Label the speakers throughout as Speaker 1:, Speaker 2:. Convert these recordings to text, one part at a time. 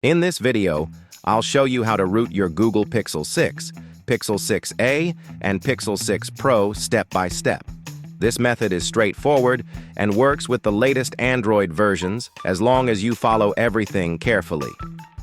Speaker 1: In this video, I'll show you how to root your Google Pixel 6, Pixel 6a, and Pixel 6 Pro step by step. This method is straightforward and works with the latest Android versions as long as you follow everything carefully.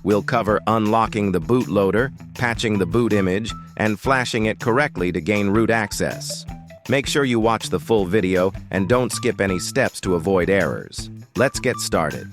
Speaker 1: We'll cover unlocking the bootloader, patching the boot image, and flashing it correctly to gain root access. Make sure you watch the full video and don't skip any steps to avoid errors. Let's get started.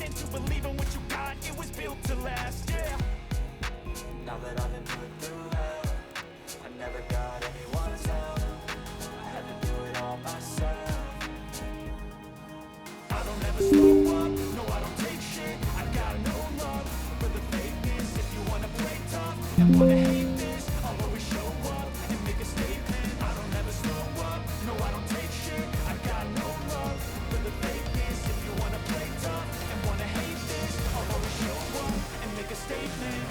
Speaker 2: and to believe in what you got. It was built to last, yeah.
Speaker 3: Now that I've been put through hell, I never got anyone's help. I had to do it all myself.
Speaker 2: I don't ever slow up, no I don't take shit. I got no love for the fakeness. If you wanna play tough and wanna hate this, I'll always show up and make a statement. I don't ever slow up, no I don't take shit. I got no love for the fakeness. If you wanna play tough and wanna hate this, I'll always show up and make a statement.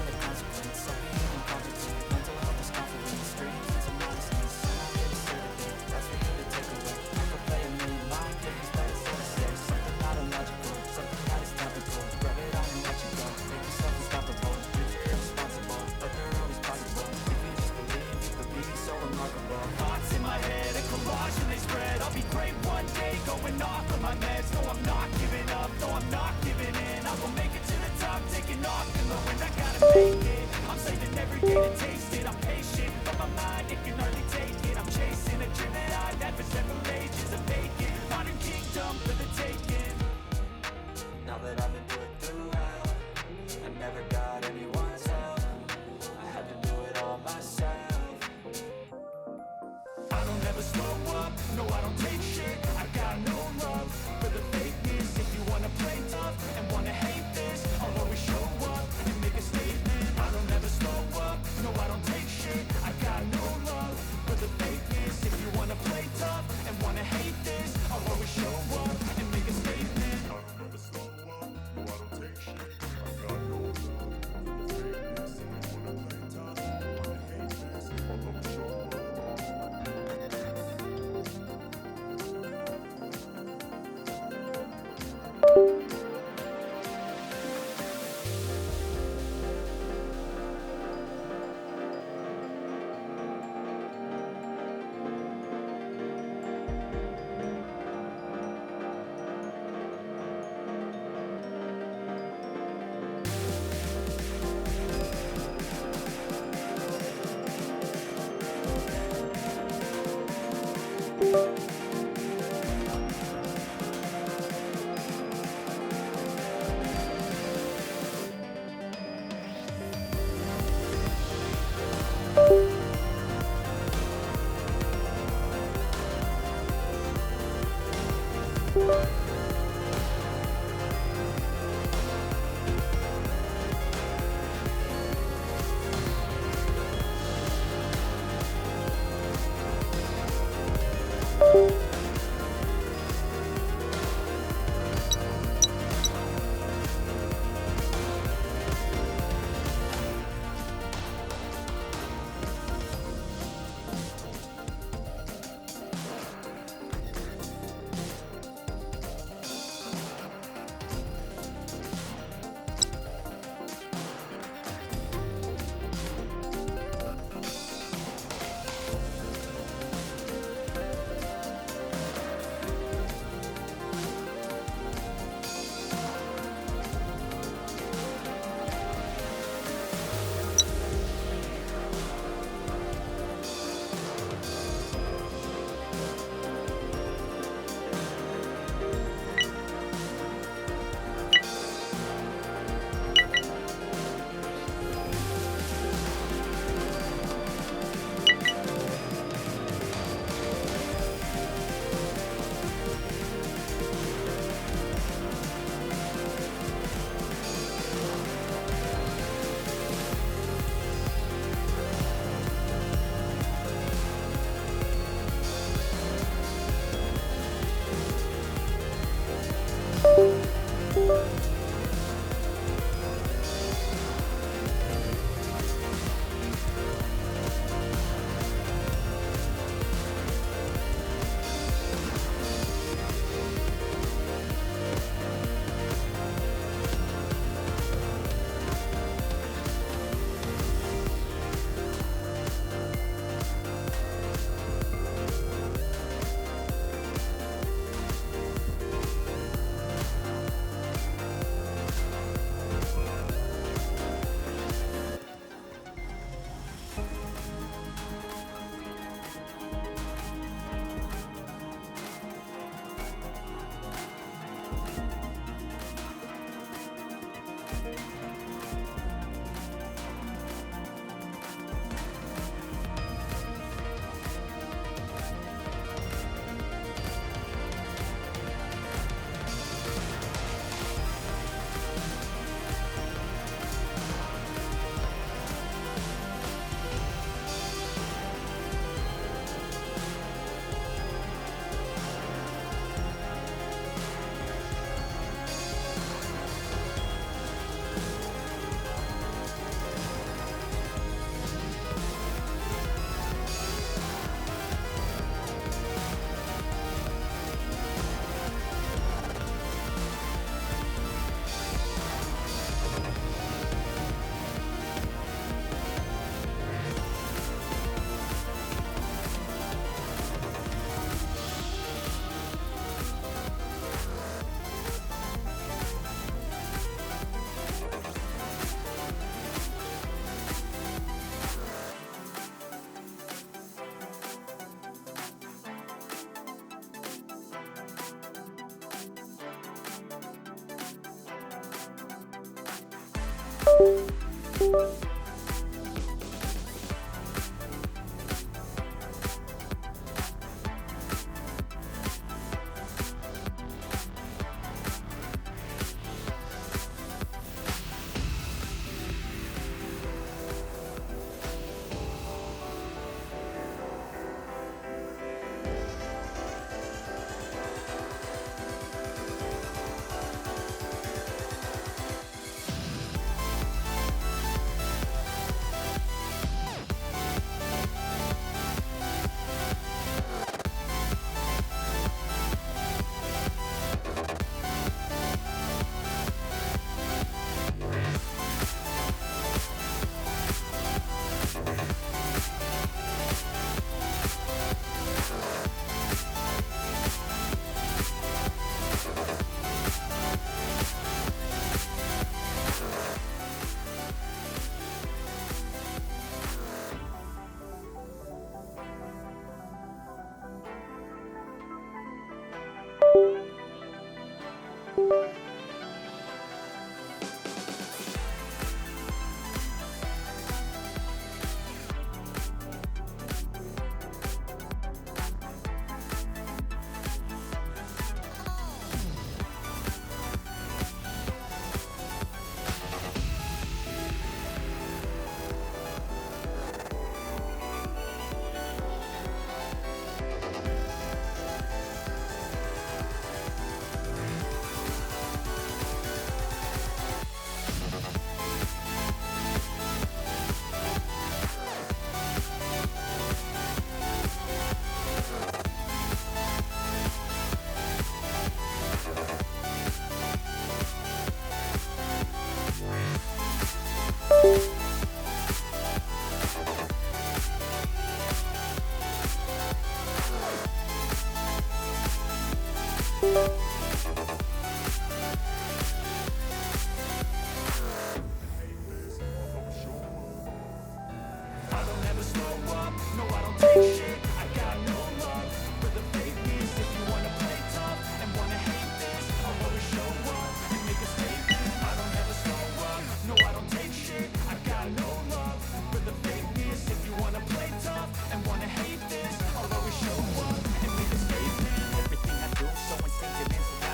Speaker 3: The consequence of being incompetent. Mental health is confidence, dreams and some honestness. And I'm here to say the things that's for you to take away. Never play a million mind games, but it's gonna say something not illogical, something that is topical. Rub it on and let you go. Make yourself unstoppable. Use it irresponsible, but you're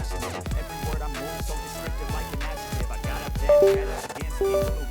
Speaker 3: Every word I move so descriptive like an adjective. I got up there, against people who